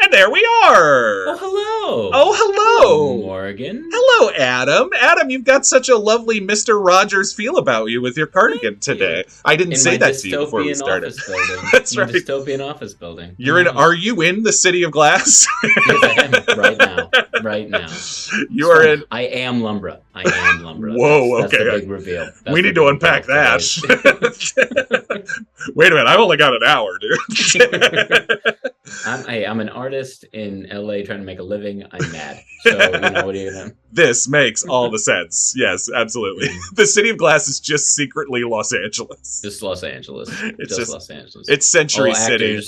And there we are! Oh, hello! Oh, hello! Morgan. Hello, Adam. Adam, you've got such a lovely Mr. Rogers feel about you with your cardigan today. I didn't say that to you before we started. That's right. Dystopian office building. Are you in the City of Glass? Yes, I am. Right now. You are in... I am Lumbra. Whoa, that's okay. the big reveal. We need to unpack that. Wait a minute, I've only got an hour, dude. I'm an artist in LA trying to make a living. I'm mad. So, what are you going to... This makes all the sense. Yes, absolutely. The City of Glass is just secretly Los Angeles. Just Los Angeles. It's just Los Angeles. It's Century City.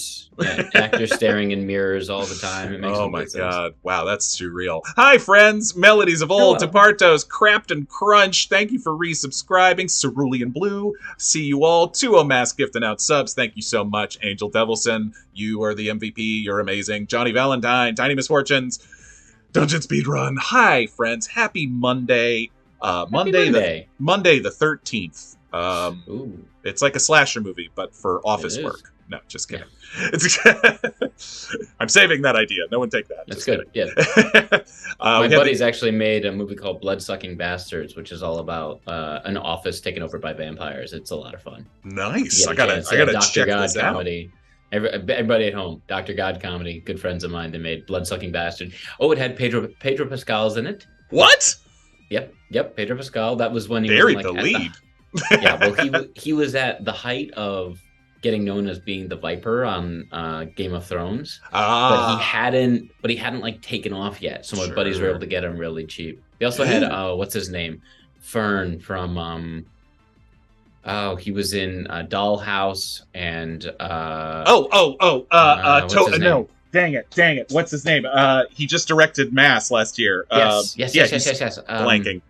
Actors staring in mirrors all the time. It makes oh my God. Wow, that's too real. Hi, friends. Melodies of Old, Departos, Crapped and Crunch. Thank you for resubscribing. Cerulean Blue. See you all. 2O Mask gifting out subs. Thank you so much. Angel Devilson. You are the MVP. You're amazing. Johnny Valentine. Tiny Misfortunes. Dungeon Speedrun. Hi, friends. Happy Monday. Monday the 13th. It's like a slasher movie, but for office work. No, just kidding. Yeah. I'm saving that idea. No one take that. That's just good. Kidding. Yeah. My buddy's actually made a movie called Blood-Sucking Bastards, which is all about an office taken over by vampires. It's a lot of fun. Nice. I gotta check this out. Comedy. Everybody at home, Dr. God comedy. Good friends of mine. They made Blood-Sucking Bastard. Oh, it had Pedro Pascal's in it. What? Yep. Pedro Pascal. That was when he buried was the lead. Yeah, well, he was at the height of getting known as being the Viper on Game of Thrones. But he hadn't like taken off yet. So my buddies were able to get him really cheap. They also had what's his name? Fern from he was in Dollhouse and no. Dang it. What's his name? He just directed Mass last year. Yes. Blanking.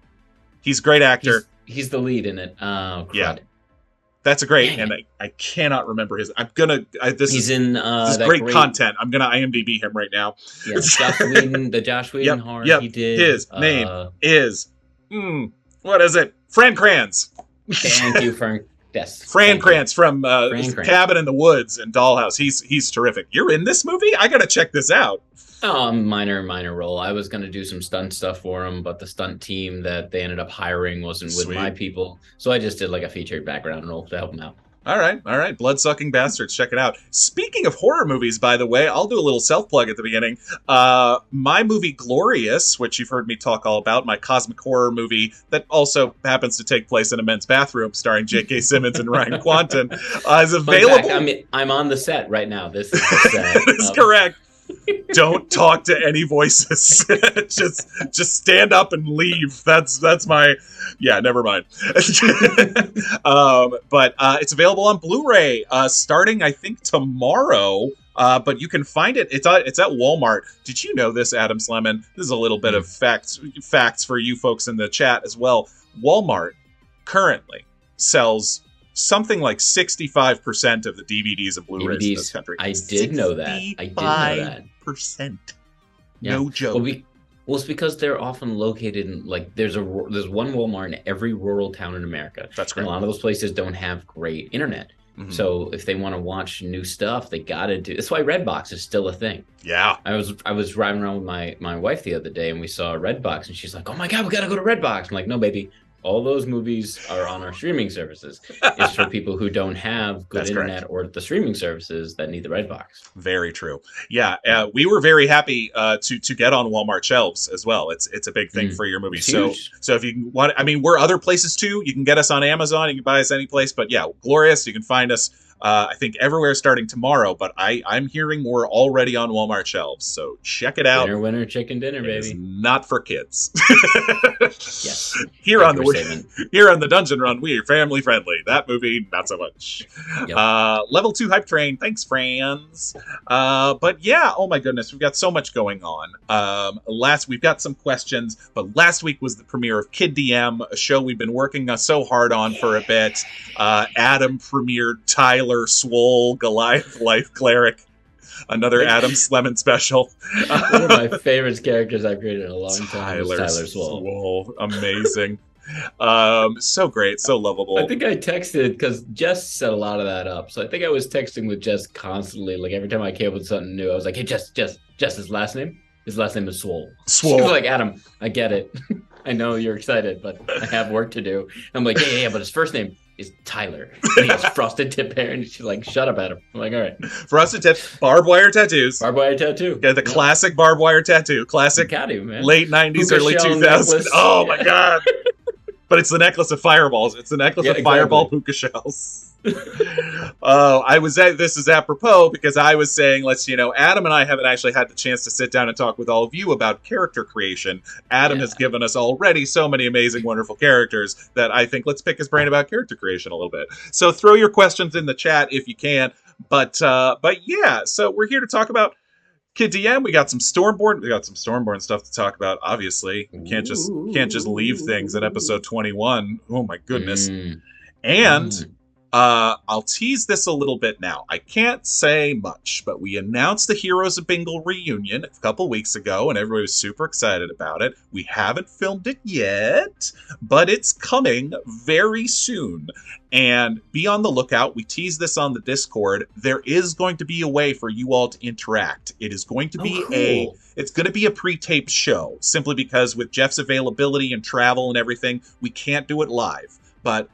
He's a great actor. He's the lead in it. Oh, crud. Yeah. That's a great, and I cannot remember his. He's in great content. I'm gonna IMDb him right now. Yeah, Josh Whedon horror he did. His name is what is it? Fran Kranz. Thank you, Fran. Yes, Fran Kranz from Cabin in the Woods and Dollhouse. He's terrific. You're in this movie? I gotta check this out. Oh, minor role. I was going to do some stunt stuff for him, but the stunt team that they ended up hiring wasn't with my people. So I just did like a featured background role to help him out. All right. Blood-Sucking Bastards. Check it out. Speaking of horror movies, by the way, I'll do a little self-plug at the beginning. My movie Glorious, which you've heard me talk all about, my cosmic horror movie that also happens to take place in a men's bathroom starring J.K. Simmons and Ryan Quanten, is available. Fact, I'm on the set right now. This is the set. That is correct. Don't talk to any voices. just stand up and leave. That's my never mind. But it's available on Blu-ray starting I think tomorrow. But you can find it. It's at Walmart. Did you know this, Adam Slemon? This is a little bit of facts for you folks in the chat as well. Walmart currently sells something like 65% of the DVDs and Blu-rays in this country. I did know that. 65%. Yeah. No joke. Well, it's because they're often located in, like, there's one Walmart in every rural town in America. That's great. And a lot of those places don't have great internet. Mm-hmm. So if they want to watch new stuff, they got to do. That's why Redbox is still a thing. Yeah. I was driving around with my wife the other day, and we saw Redbox, and she's like, "Oh my God, we got to go to Redbox." I'm like, "No, baby. All those movies are on our streaming services. It's for people who don't have good internet or the streaming services that need the Redbox." Very true. Yeah, we were very happy to get on Walmart shelves as well. It's a big thing for your movie. So if you want, we're other places too. You can get us on Amazon. You can buy us any place. But yeah, Glorious. You can find us. I think everywhere starting tomorrow, but I'm hearing we're already on Walmart shelves, so check it out. Winner, chicken dinner, baby. It's not for kids. Yes. Here on the Dungeon Run, we are family friendly. That movie, not so much. Yep. Level 2 hype train, thanks, friends. But yeah, oh my goodness, we've got so much going on. We've got some questions, but last week was the premiere of Kid DM, a show we've been working so hard on for a bit. Adam premiered Tyler Swole, Goliath Life Cleric, another Adam Slemon special. One of my favorite characters I've created in a long time. Tyler Swole. Amazing. So great, so lovable. I think I texted because Jess set a lot of that up. So I think I was texting with Jess constantly. Like every time I came up with something new, I was like, "Hey, Jess's last name? His last name is Swole." Swole. She was like, "Adam, I get it. I know you're excited, but I have work to do." And I'm like, yeah, but his first name is Tyler. And he has frosted tip hair, and she's like, "Shut up, Adam." I'm like, "All right." Frosted tip, barbed wire tattoos. Barbed wire tattoo. Yeah, the classic barbed wire tattoo. Classic. Man. Late 90s, Puka early shell 2000s. necklace. Oh my god. But it's the necklace of fireballs. It's the necklace of fireball puka shells. This is apropos because I was saying, Adam and I haven't actually had the chance to sit down and talk with all of you about character creation. Adam has given us already so many amazing, wonderful characters that I think let's pick his brain about character creation a little bit. So throw your questions in the chat if you can. But yeah, so we're here to talk about Kid DM. We got some Stormborn. We got some Stormborn stuff to talk about. Obviously, we can't just leave things at episode 21. Oh my goodness! And I'll tease this a little bit now. I can't say much, but we announced the Heroes of Bingle reunion a couple weeks ago, and everybody was super excited about it. We haven't filmed it yet, but it's coming very soon. And be on the lookout. We teased this on the Discord. There is going to be a way for you all to interact. It is going to be it's going to be a pre-taped show, simply because with Jeff's availability and travel and everything, we can't do it live. But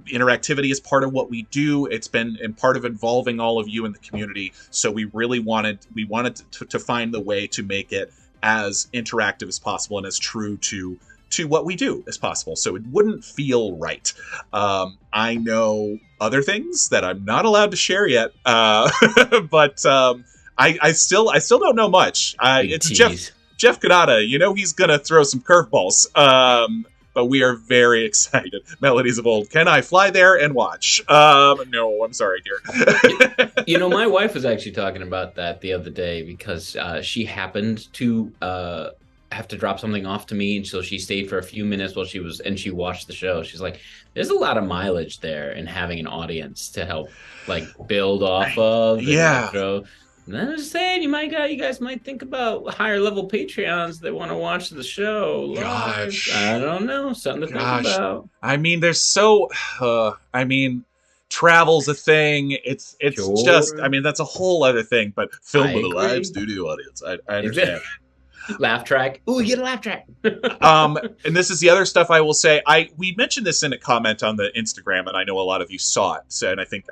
interactivity is part of what we do. It's been part of involving all of you in the community. So we really wanted to find the way to make it as interactive as possible and as true to what we do as possible. So it wouldn't feel right. I know other things that I'm not allowed to share yet. But I still don't know much. It's tease. Jeff Kanata. He's going to throw some curveballs. But we are very excited. Melodies of Old. Can I fly there and watch? No, I'm sorry, dear. My wife was actually talking about that the other day because she happened to have to drop something off to me, and so she stayed for a few minutes while she watched the show. She's like, "There's a lot of mileage there in having an audience to help build off of." Show. And I'm just saying, you guys might think about higher level Patreons that want to watch the show. Gosh, I don't know, something to think about. I mean, there's travel's a thing. It's sure. Just, that's a whole other thing. But film with a live studio audience, I understand. Laugh track. Ooh, you get a laugh track. And this is the other stuff I will say. We mentioned this in a comment on the Instagram, and I know a lot of you saw it. So, and I think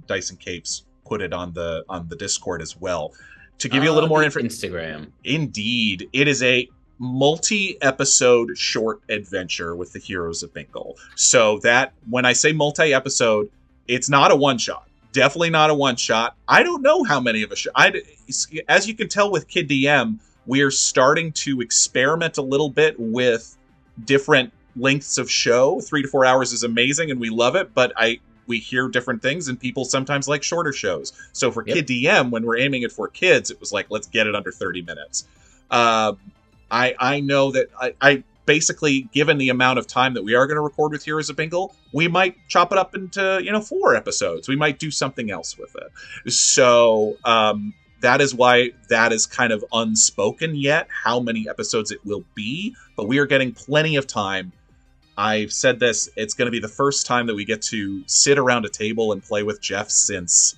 Dyson Capes put it on the Discord as well. To give you a little more information. Instagram. Indeed. It is a multi-episode short adventure with the Heroes of Bingle. So that, when I say multi-episode, it's not a one-shot. Definitely not a one-shot. I don't know how many of as you can tell with Kid DM, we're starting to experiment a little bit with different lengths of show. 3 to 4 hours is amazing, and we love it, but we hear different things, and people sometimes like shorter shows. So for Kid DM, when we're aiming it for kids, it was like, let's get it under 30 minutes. I know that I basically, given the amount of time that we are going to record with Heroes of Bingle, we might chop it up into 4 episodes. We might do something else with it. So that is why that is kind of unspoken yet, how many episodes it will be. But we are getting plenty of time. I've said this, it's going to be the first time that we get to sit around a table and play with Jeff since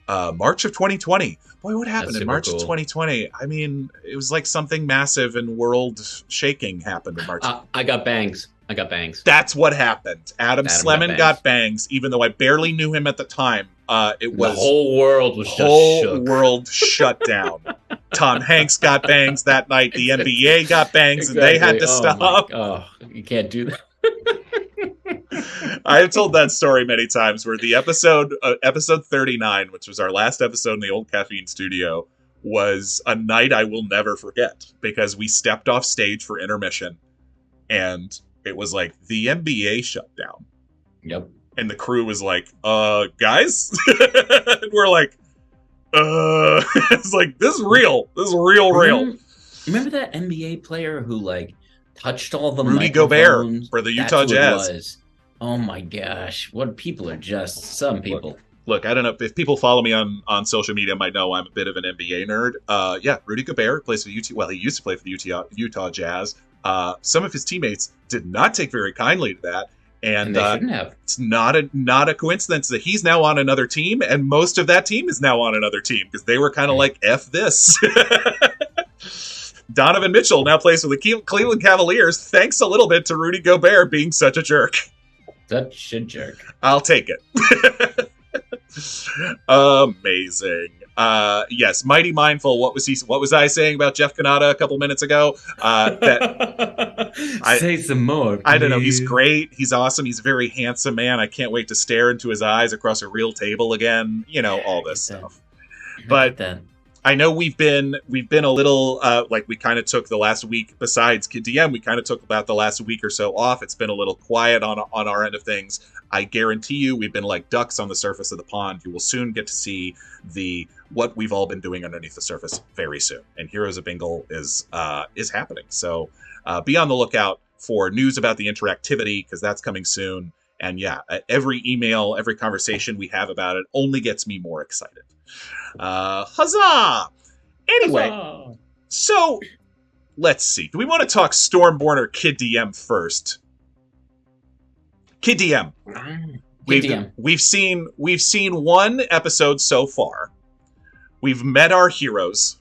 March of 2020. Boy, what happened in March of 2020? I mean, it was like something massive and world-shaking happened in March. I got bangs. That's what happened. Adam Sleman got bangs, even though I barely knew him at the time. It was the whole world was just shook. World shut down. Tom Hanks got bangs that night. The NBA got bangs, and they had to stop. Oh, you can't do that. I have told that story many times, where the episode 39, which was our last episode in the old Caffeine studio, was a night I will never forget, because we stepped off stage for intermission, and it was like the NBA shut down. Yep. And the crew was like, guys? And we're like, it's like, this is real. This is real. Remember that NBA player who touched all the Rudy Gobert for the Utah Jazz? Oh my gosh. What people are just some people. Look, I don't know if people follow me on social media might know I'm a bit of an NBA nerd. Yeah, Rudy Gobert plays for the UT. Well, he used to play for the Utah Jazz. Some of his teammates did not take very kindly to that, and they shouldn't have. It's not a coincidence that he's now on another team, and most of that team is now on another team because they were kind of like F this. Donovan Mitchell now plays for the Cleveland Cavaliers, thanks a little bit to Rudy Gobert being such a jerk. Such a jerk. I'll take it. Amazing. Yes, Mighty Mindful. What was I saying about Jeff Kanata a couple minutes ago? Say some more, please. I don't know. He's great. He's awesome. He's a very handsome man. I can't wait to stare into his eyes across a real table again. You know, all this stuff. But I know we've been a little like we kind of took the last week. Besides Kid DM, we kind of took about the last week or so off. It's been a little quiet on our end of things. I guarantee you, we've been like ducks on the surface of the pond. You will soon get to see what we've all been doing underneath the surface very soon. And Heroes of Bingle is happening. So be on the lookout for news about the interactivity because that's coming soon. And yeah, every email, every conversation we have about it only gets me more excited. Huzzah! Anyway, huzzah. So let's see. Do we want to talk Stormborn or Kid DM first? Kid DM. We've seen one episode so far. We've met our heroes,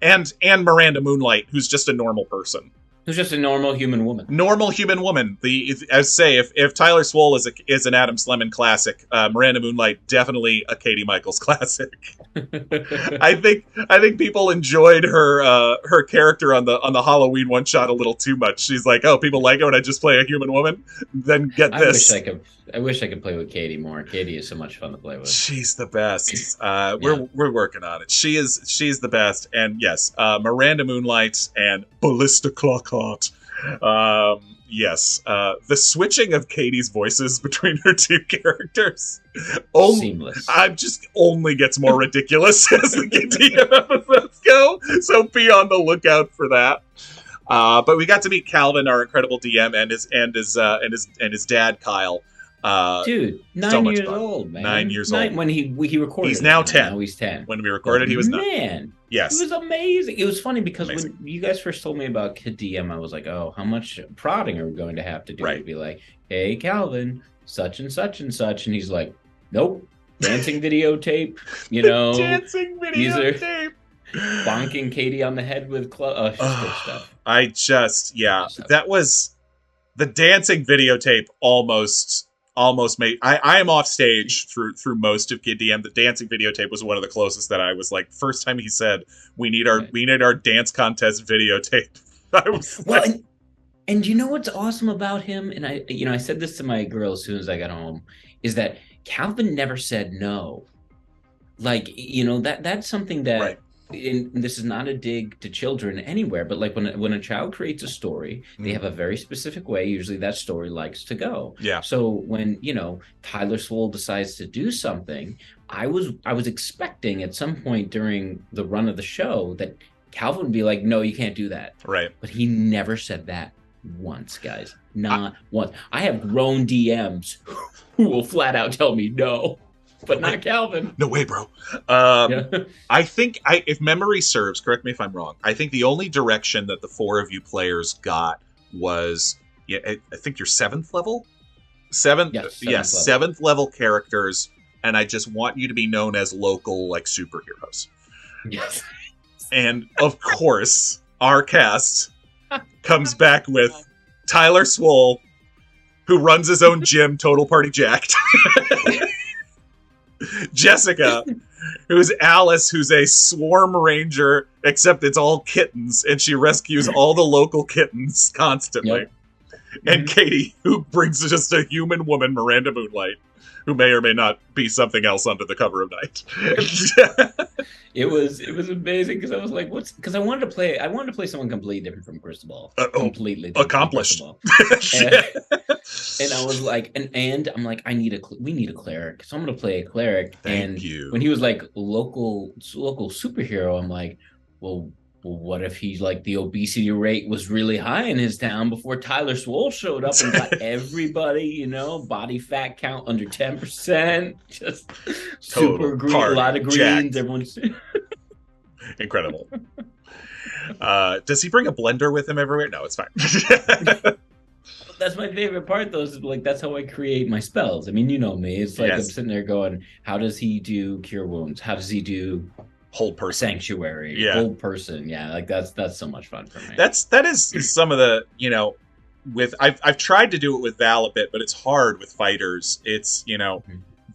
and Miranda Moonlight, who's just a normal person. Who's just a normal human woman. Normal human woman. If Tyler Swole is an Adam Slemon classic, Miranda Moonlight definitely a Katie Michaels classic. I think people enjoyed her character on the Halloween one shot a little too much. She's like, oh, people like it when I just play a human woman. Then get this. I wish I could play with Katie more. Katie is so much fun to play with. She's the best. We're working on it. She's the best. And yes, Miranda Moonlight and Ballista Clockhart. Yes, the switching of Katie's voices between her two characters, seamless. Just only gets more ridiculous as the KTM episodes go. So be on the lookout for that. But we got to meet Calvin, our incredible DM, and his dad Kyle. Dude, 9 years old, man. 9 years old. When he recorded. He's now 10. Now he's 10. When we recorded, he was 9. Man. Yes. It was amazing. It was funny because when you guys first told me about Kid DM, I was like, oh, how much prodding are we going to have to do? Right. To be like, hey, Calvin, such and such and such. And he's like, nope. Dancing videotape, Dancing videotape. Bonking Katie on the head with good stuff. That was the dancing videotape almost made. I am off stage through most of Kid DM. The dancing videotape was one of the closest that I was like. First time he said we need our dance contest videotape. I was and you know what's awesome about him? And I said this to my girl as soon as I got home, is that Calvin never said no. Like that's something that. Right. And this is not a dig to children anywhere, but like when a child creates a story, they have a very specific way. Usually that story likes to go. Yeah. So when Tyler Swole decides to do something, I was expecting at some point during the run of the show that Calvin would be like, "No, you can't do that." Right. But he never said that once, guys. Not once. I have grown DMs who will flat out tell me no. But not Calvin. No way, bro. I think, if memory serves, correct me if I'm wrong, I think the only direction that the four of you players got was, I think you're 7th level? Seventh level characters, and I just want you to be known as local, like, superheroes. Yes. And, of course, our cast comes back with Tyler Swole, who runs his own gym, Total Party Jacked. Jessica, who's Alice, who's a swarm ranger, except it's all kittens, and she rescues all the local kittens constantly. Yep. And Katie, who brings just a human woman, Miranda Moonlight, who may or may not be something else under the cover of night. It was amazing because I was like, because I wanted to play someone completely different from Cristobal. Completely accomplished. And I was like, and I'm like, we need a cleric, so I'm gonna play a cleric. Thank you. When he was like local superhero, I'm like, well, well, what if he like the obesity rate was really high in his town before Tyler Swole showed up and got everybody, you know, body fat count under 10%, just super green, a lot of greens. Jacked. Everyone's incredible. Does he bring a blender with him everywhere? No, it's fine. That's my favorite part, though. Is like that's how I create my spells. I mean, you know me. It's like I'm sitting there going, "How does he do cure wounds? How does he do hold person sanctuary? Hold person? Yeah, like that's so much fun for me. That is some of the, you know, with I've tried to do it with Val a bit, but it's hard with fighters. It's, you know,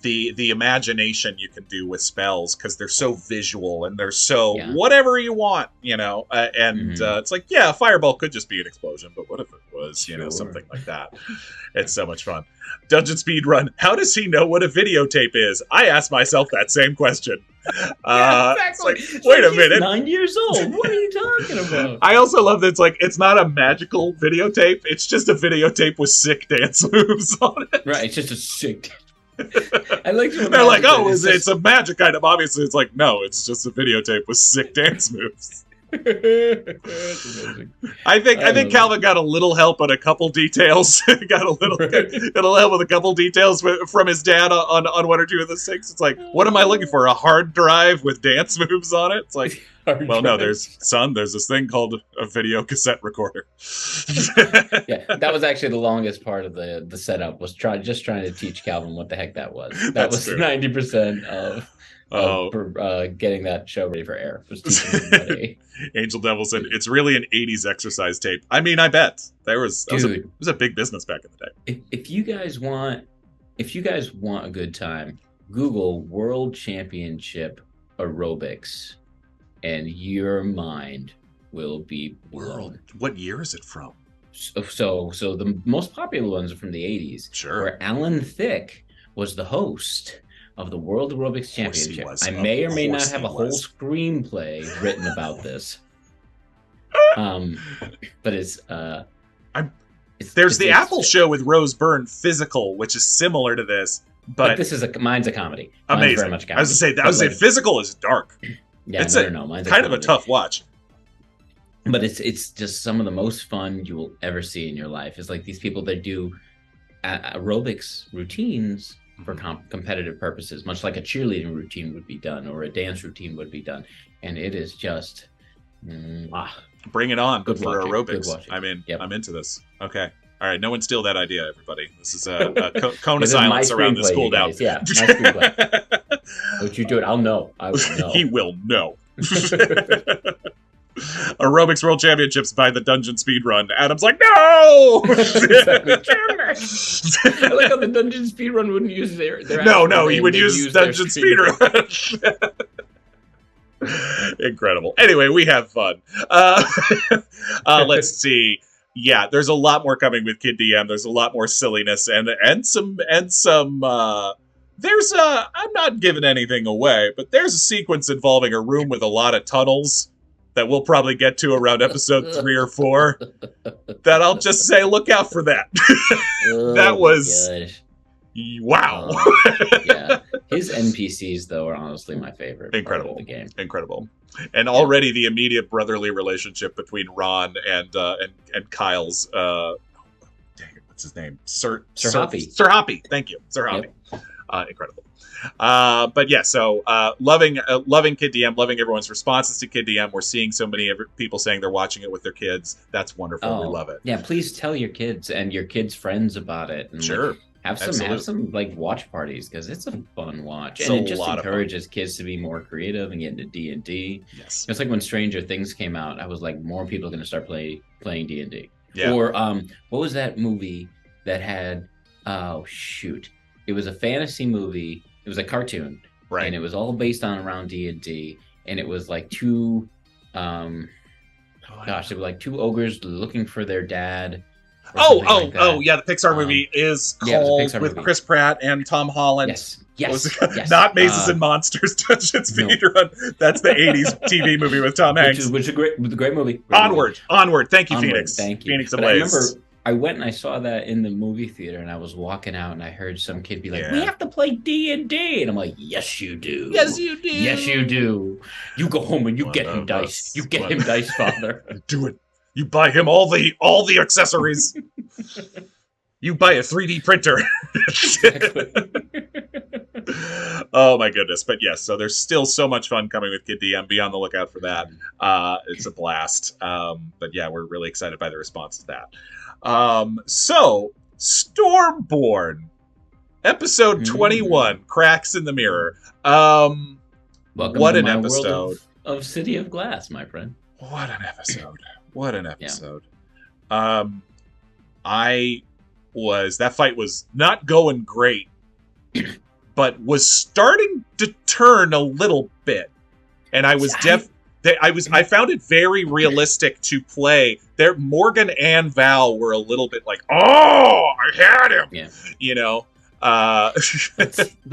the imagination you can do with spells because they're so visual and they're so whatever you want, you know, it's like, yeah, a fireball could just be an explosion, but what if it was, you know, something like that? It's so much fun. Dungeon speed run. How does he know what a videotape is? I asked myself that same question. Exactly. It's like, wait a minute. 9 years old. What are you talking about? I also love that it's like, it's not a magical videotape. It's just a videotape with sick dance moves on it. Right. It's just a sick I like to they're like, oh, it's a magic item. Obviously, it's like, no, it's just a videotape with sick dance moves. That's amazing. I think Calvin got a little help on a couple details. got a little help with a couple details from his dad on one or two of the six. It's like, what am I looking for? A hard drive with dance moves on it? It's like, well, no, there's this thing called a video cassette recorder. Yeah, that was actually the longest part of the setup, was trying to teach Calvin what the heck that was. That was 90% of getting that show ready for air. Was teaching everybody. Angel Devil said it's really an 80s exercise tape. I mean, I bet it was a big business back in the day. If you guys want a good time, Google World Championship aerobics, and your mind will be blown. What year is it from? So the most popular ones are from the 80s. Sure. Where Alan Thicke was the host of the World Aerobics Championship. I may or may not have a whole screenplay written about this. But it's there's the Apple show with Rose Byrne, Physical, which is similar to this, but this is mine's a comedy. Amazing. Very much a comedy. I was gonna say Physical is dark. Yeah, it's mine's kind of a tough watch. But it's just some of the most fun you will ever see in your life. It's like these people that do aerobics routines for competitive purposes, much like a cheerleading routine would be done or a dance routine would be done. And it is just bring it on for watching. aerobics. I mean, I'm into this. Okay. All right, no one steal that idea, everybody. This is a cone of silence around this cooldown. Yeah, my screenplay. What you do it, I'll know. I will know. He will know. Aerobics World Championships by the Dungeon Speedrun. Adam's like, no! Exactly. I like how the Dungeon Speedrun wouldn't use their No, he would use Dungeon Speedrun. Incredible. Anyway, we have fun. Let's see. Yeah, there's a lot more coming with Kid DM. There's a lot more silliness and some there's I'm not giving anything away, but there's a sequence involving a room with a lot of tunnels that we'll probably get to around episode 3 or 4. That I'll just say, look out for that. That was wow. Yeah, his NPCs though are honestly my favorite. Incredible. Part of the game. Incredible. And already the immediate brotherly relationship between Ron and Kyle's dang it, what's his name? Sir Hoppy. Sir Hoppy. Thank you. Sir Hoppy. Yep. Incredible. But yeah, so loving Kid DM, loving everyone's responses to Kid DM. We're seeing so many people saying they're watching it with their kids. That's wonderful. We love it. Yeah, please tell your kids and your kids' friends about it. And sure. Have some like watch parties, because it's a fun watch, and it just encourages kids to be more creative and get into D&D. Yes, it's like when Stranger Things came out, I was like, more people are going to start playing D&D. Yeah. Or what was that movie that had? Oh shoot, it was a fantasy movie. It was a cartoon, right? And it was all based around D&D, and it was like two. They were like two ogres looking for their dad. Yeah, the Pixar movie is called with movie. Chris Pratt and Tom Holland. Yes. Not Mazes and Monsters, Dungeon Speedrun. That's the 80s TV movie with Tom Hanks. Which is a great movie. Onward. Thank you, Phoenix. Thank you. Phoenix Ablaze. I went and I saw that in the movie theater, and I was walking out, and I heard some kid be like, Yeah. "We have to play D&D," and I'm like, "Yes, you do. Yes, you do. Yes, you do. You go home and you get him dice. You get him dice, father. Do it. You buy him all the accessories. You buy a 3D printer." Exactly. Oh my goodness. But yes, so there's still so much fun coming with Kid DM. Be on the lookout for that. It's a blast. But yeah, we're really excited by the response to that. So Stormborn, episode 21, Cracks in the Mirror. Welcome what to an my episode world of City of Glass, my friend. What an episode. What an episode. Yeah. That fight was not going great, but was starting to turn a little bit. And I was I found it very realistic to play. There, Morgan and Val were a little bit like, "Oh, I had him." Yeah. You know. But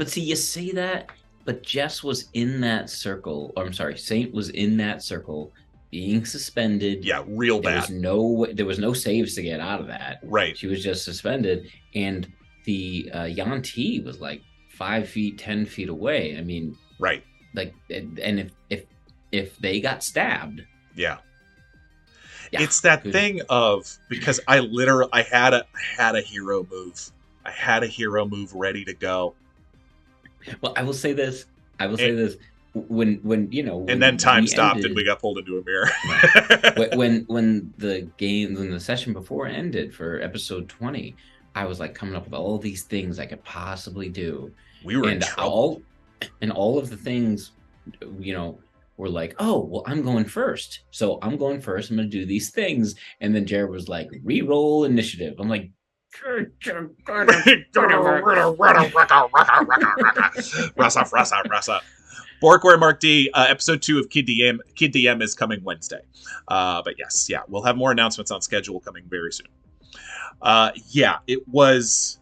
see, you say that, but Jess was in that circle. Or I'm sorry, Saint was in that circle, being suspended. Yeah, real bad. There was no saves to get out of that. Right. She was just suspended, and the Yanti was like 5 feet, 10 feet away. I mean, right. Like, and if they got stabbed, yeah, it's that thing of, because I had a hero move. I had a hero move ready to go. Well, I will say this. When you know, and then time stopped and we got pulled into a mirror. when the session before ended for episode 20, I was like coming up with all these things I could possibly do. We were in trouble. All of the things, you know, were like, "Oh, well, I'm going first. So I'm going first. I'm going to do these things." And then Jared was like, "Re-roll initiative." I'm like, Rasa. Borkware Mark D, episode 2 of Kid DM is coming Wednesday. But yes, yeah, we'll have more announcements on schedule coming very soon. Yeah, it was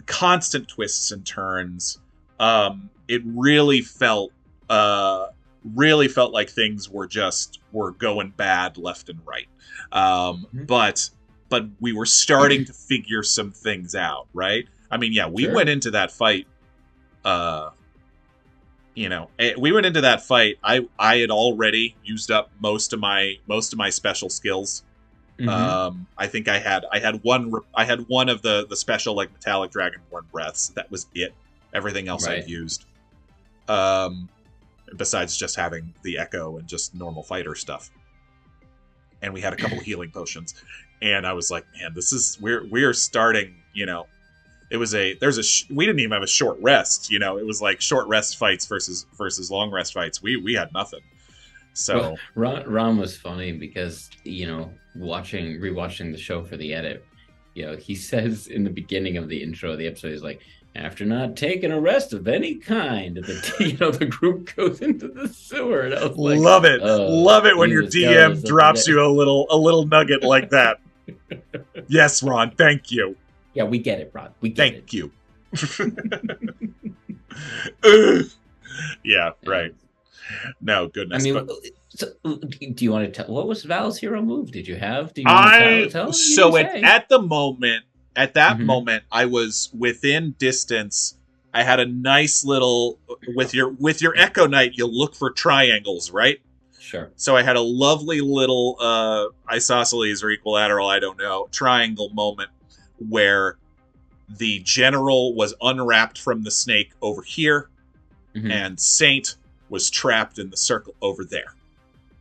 constant twists and turns. It really felt like things were going bad left and right. But we were starting to figure some things out, right? I mean, yeah, we went into that fight. We went into that fight. I had already used up most of my special skills. I think I had one of the special, like, metallic dragonborn breaths. That was it. Everything else I'd used. Besides just having the echo and just normal fighter stuff. And we had a couple of healing potions. And I was like, man, we're starting, you know, we didn't even have a short rest, you know, it was like short rest fights versus long rest fights. We had nothing. So Ron was funny because, you know, rewatching the show for the edit, you know, he says in the beginning of the intro of the episode, he's like, "After not taking a rest of any kind, the group goes into the sewer." And I was like, love it when your DM drops you a little nugget like that. Yes, Ron, thank you. Yeah, we get it, Ron. We get it. Thank you. Yeah, right. No, goodness. I mean, so, do you want to tell, what was Val's hero move? Did you have? At that moment, I was within distance. I had a nice little, with your Echo Knight, you look for triangles, right? Sure. So I had a lovely little isosceles or equilateral, I don't know, triangle moment where the general was unwrapped from the snake over here, and Saint was trapped in the circle over there.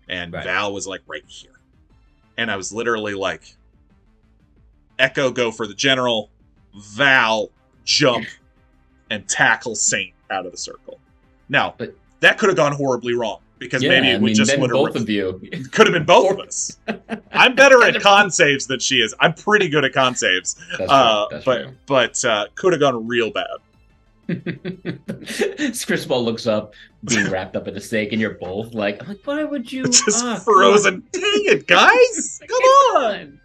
And Val was like right here. And I was literally like, Echo, go for the general, Val, jump, and tackle Saint out of the circle. Now, that could have gone horribly wrong, because maybe it would have both of you. Could have been both of us. I'm better at con saves than she is. I'm pretty good at con saves. That's true. But could have gone real bad. Crystal looks up, being wrapped up in a snake, and you're both like, why would you? Just frozen. Dang it, guys! Come on!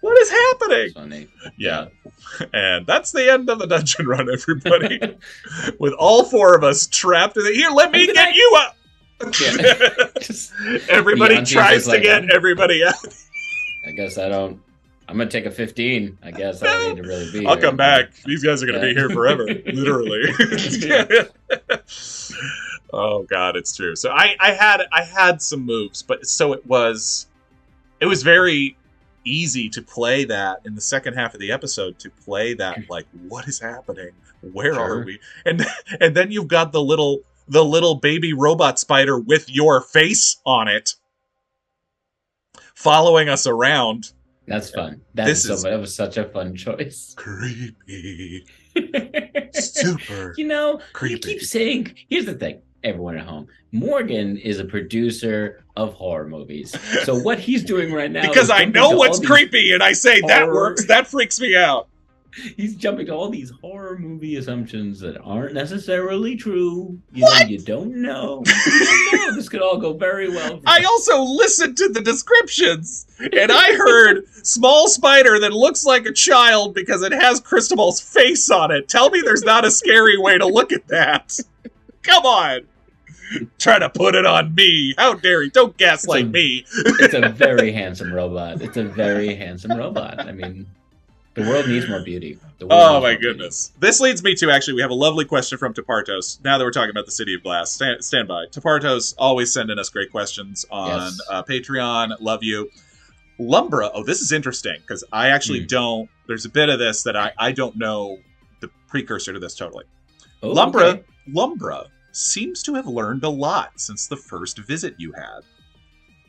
What is happening? Funny. Yeah. And that's the end of the dungeon run, everybody. With all four of us trapped in it. Here, let me get you up! Yeah. Everybody tries to get everybody out. I guess I don't. I'm gonna take a 15. I guess I don't need to really be I'll here. come back. These guys are going to be here forever, literally. Oh God, it's true. So I had some moves, but so it was very easy to play that in the second half of the episode, to play that like, what is happening? Where are we? And then you've got the little baby robot spider with your face on it following us around. That's fun. That was such a fun choice. Creepy. Super creepy. You keep saying, here's the thing, everyone at home. Morgan is a producer of horror movies. So what he's doing right now, because I know what's creepy, and I say that works, that freaks me out. He's jumping to all these horror movie assumptions that aren't necessarily true. You don't know. This could all go very well. I also listened to the descriptions, and I heard small spider that looks like a child because it has Cristobal's face on it. Tell me there's not a scary way to look at that. Come on. Try to put it on me. How dare you? Don't gaslight me. It's a very handsome robot. I mean, the world needs more beauty. Oh my goodness. This leads me to, actually, we have a lovely question from Tapartos. Now that we're talking about the City of Glass, stand by. Tapartos always sending us great questions on Patreon. Love you. Lumbra. Oh, this is interesting, because I actually don't, there's a bit of this that I don't know the precursor to this totally. Oh, Lumbra seems to have learned a lot since the first visit you had.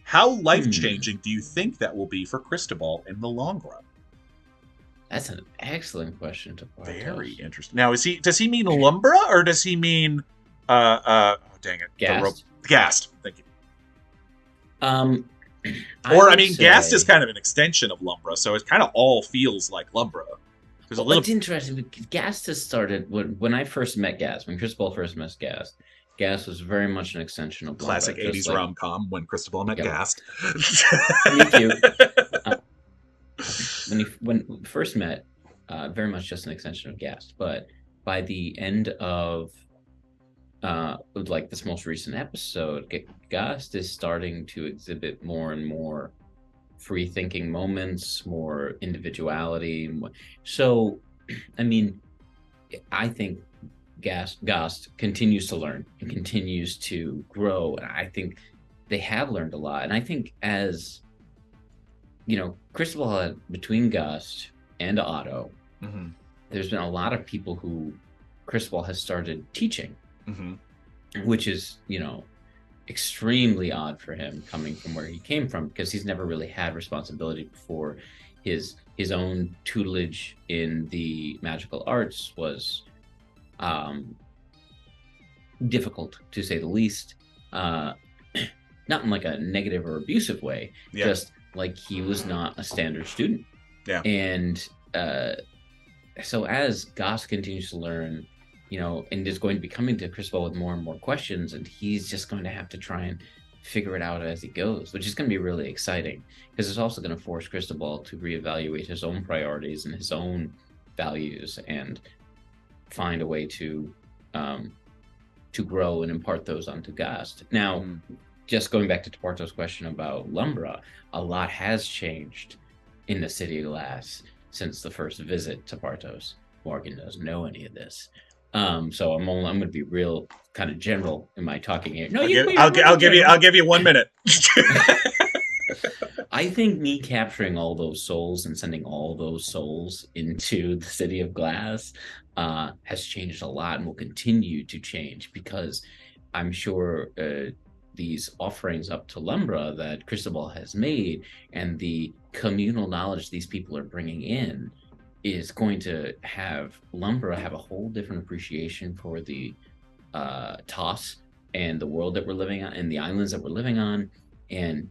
How life-changing do you think that will be for Cristobal in the long run? That's an excellent question to point. Very interesting. Now, does he mean Lumbra, or does he mean oh, dang it. Gast. Thank you. Gast is kind of an extension of Lumbra, so it kind of all feels like Lumbra. It's interesting. Gast has started when I first met Gast. When Cristobal first met Gast, Gast was very much an extension of Lumbra. Classic 80s rom-com, when Cristobal met Gast. Me too. When we first met, very much just an extension of Gast. But by the end of this most recent episode, Gast is starting to exhibit more and more free thinking moments, more individuality. So, I mean, I think Gast continues to learn and continues to grow. And I think they have learned a lot. And I think, as Cristobal had, between Gast and Otto, there's been a lot of people who Cristobal has started teaching, which is, extremely odd for him, coming from where he came from, because he's never really had responsibility before. His own tutelage in the magical arts was difficult, to say the least. Not in like a negative or abusive way, just like he was not a standard student. And so as Gast continues to learn, and is going to be coming to Cristobal with more and more questions, and he's just going to have to try and figure it out as he goes, which is going to be really exciting, because it's also going to force Cristobal to reevaluate his own priorities and his own values, and find a way to grow and impart those onto Gast. Now, just going back to Taparto's question about Lumbra, a lot has changed in the City of Glass since the first visit to Tapartos. Morgan doesn't know any of this. So I'm going to be real kind of general in my talking here. No, I'll give you 1 minute. I think me capturing all those souls and sending all those souls into the City of Glass has changed a lot, and will continue to change, because I'm sure these offerings up to Lumbra that Cristobal has made, and the communal knowledge these people are bringing in, is going to have Lumbra have a whole different appreciation for the Toss and the world that we're living on, and the islands that we're living on. And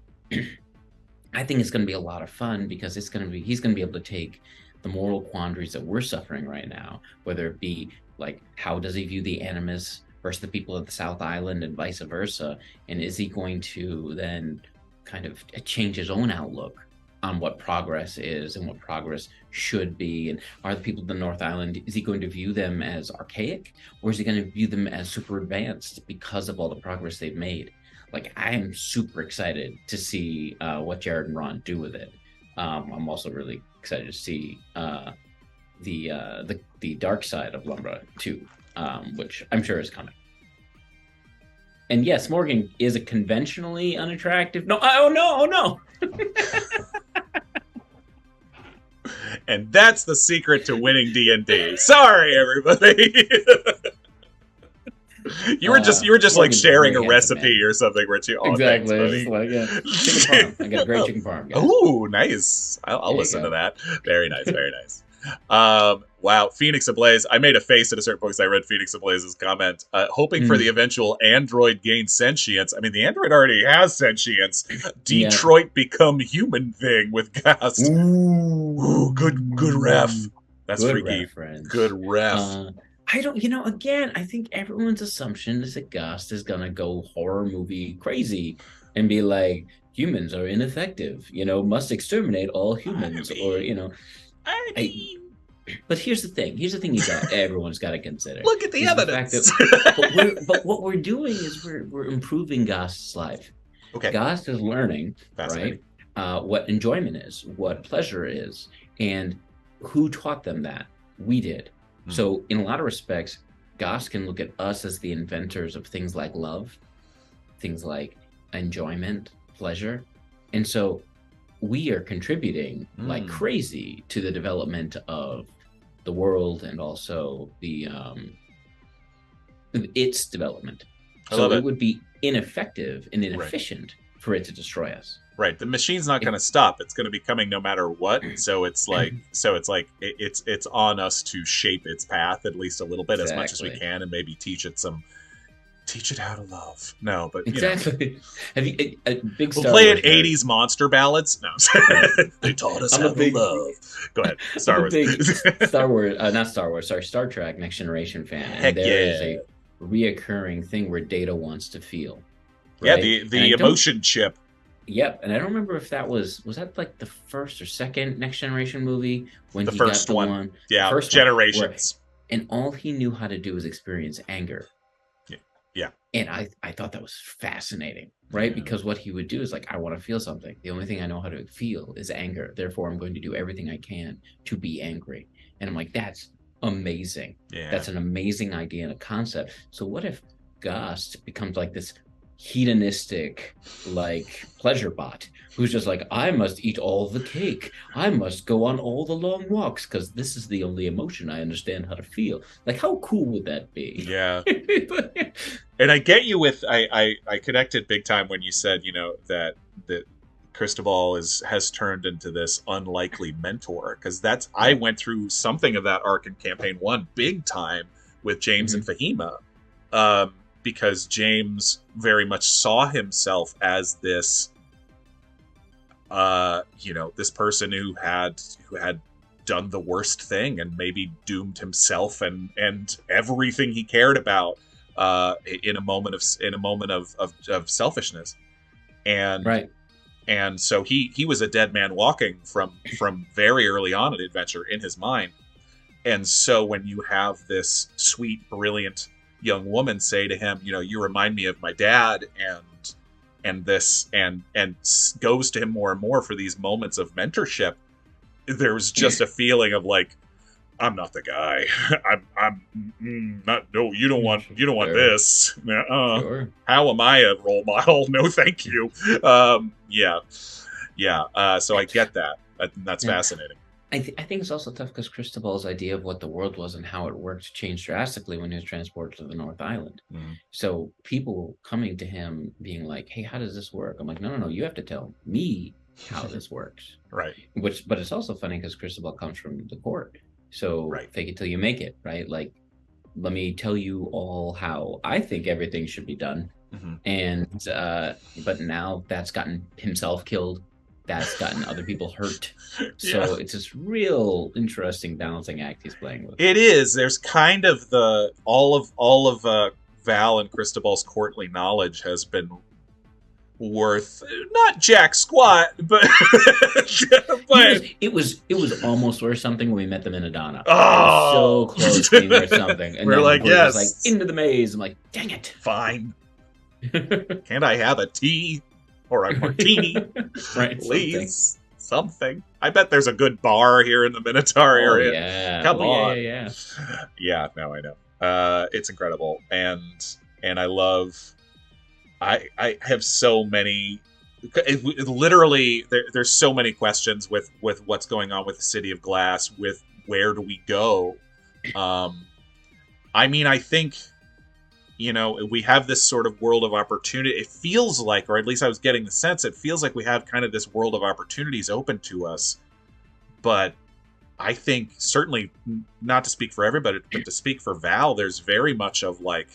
I think it's going to be a lot of fun, because he's going to be able to take the moral quandaries that we're suffering right now, whether it be like, how does he view the Animus versus the people of the South Island, and vice versa, and is he going to then kind of change his own outlook on what progress is and what progress should be? And are the people of the North Island, is he going to view them as archaic, or is he going to view them as super advanced because of all the progress they've made? Like, I am super excited to see what Jared and Ron do with it. I'm also really excited to see the dark side of Lumbra too, which I'm sure is coming. And yes, Morgan is a conventionally unattractive. No, oh no. And that's the secret to winning D&D. Sorry, everybody. You were just like sharing a recipe or something, weren't you? Oh, exactly. Thanks, like, chicken parm. I got a great chicken parm. Oh, nice. I'll listen to that. Very nice. Very nice. Wow, Phoenix Ablaze. I made a face at a certain point because I read Phoenix Ablaze's comment, hoping for the eventual android gain sentience. I mean, the android already has sentience. Detroit become human thing with Gast. Ooh, good ref. That's good freaky. Reference. Good ref. I don't, again, I think everyone's assumption is that Gast is gonna go horror movie crazy and be like, humans are ineffective, must exterminate all humans, but here's the thing everyone's got to consider. Look at the evidence. But what we're doing is we're improving Gast's life. Okay. Gast is learning, right? What enjoyment is, what pleasure is, and who taught them that? We did. So in a lot of respects, Gast can look at us as the inventors of things like love, things like enjoyment, pleasure. And so we are contributing like crazy to the development of the world and also the its development. So it would be ineffective and inefficient for it to destroy us. Right. The machine's not going to stop. It's going to be coming no matter what. So it's like it's on us to shape its path at least a little bit as much as we can, and maybe teach it how to love. No, but exactly. Have you a big Star We'll play it 80s monster ballads. No, they taught us how to love. Go ahead, Star Wars. Star Trek Next Generation fan. Heck, and there is a reoccurring thing where Data wants to feel. Right? Yeah, the emotion chip. Yep, and I don't remember if that was that like the first or second Next Generation movie when the he first got the one. Yeah, first Generations. And all he knew how to do was experience anger. Yeah. And I thought that was fascinating, right? Yeah. Because what he would do is like, I want to feel something. The only thing I know how to feel is anger. Therefore, I'm going to do everything I can to be angry. And I'm like, that's amazing. Yeah. That's an amazing idea and a concept. So what if Gast becomes like this hedonistic like pleasure bot who's just like, I must eat all the cake, I must go on all the long walks because this is the only emotion I understand how to feel. Like, how cool would that be? Yeah. And I get you with I connected big time when you said that Cristobal has turned into this unlikely mentor, because I went through something of that arc in campaign 1 big time with James and Fahima, because James very much saw himself as this, this person who had done the worst thing and maybe doomed himself and everything he cared about in a moment of selfishness, and right. And so he was a dead man walking from very early on in the adventure in his mind. And so when you have this sweet, brilliant young woman say to him, you remind me of my dad, and goes to him more and more for these moments of mentorship, there's just a feeling of like, I'm not the guy. I'm not. No, you don't want this. Sure. How am I a role model? No, thank you. Yeah. So I get that. That's fascinating. I think it's also tough because Cristobal's idea of what the world was and how it worked changed drastically when he was transported to the North Island. So people coming to him being like, "Hey, how does this work?" I'm like, "No, you have to tell me how this works." Right. But it's also funny because Cristobal comes from the court. So fake it till you make it, right? Like, let me tell you all how I think everything should be done. And but now that's gotten himself killed. That's gotten other people hurt. So it's this real interesting balancing act he's playing with. It is. There's kind of all of Val and Cristobal's courtly knowledge has been worth not jack squat, but it was almost worth something when we met them in Adana. Oh, it was so close to being worth something. And we're like, yes, like into the maze. I'm like, dang it. Fine. Can't I have a tea or a martini? Right, please. something. I bet there's a good bar here in the Minotaur area. Yeah. Come on. Yeah. Yeah, no, I know. It's incredible. And I love... I have so many... literally, there's so many questions with what's going on with the City of Glass, with where do we go. I mean, I think, we have this sort of world of opportunity. It feels like, or at least I was getting the sense, it feels like we have kind of this world of opportunities open to us. But I think, certainly, not to speak for everybody, but to speak for Val, there's very much of like,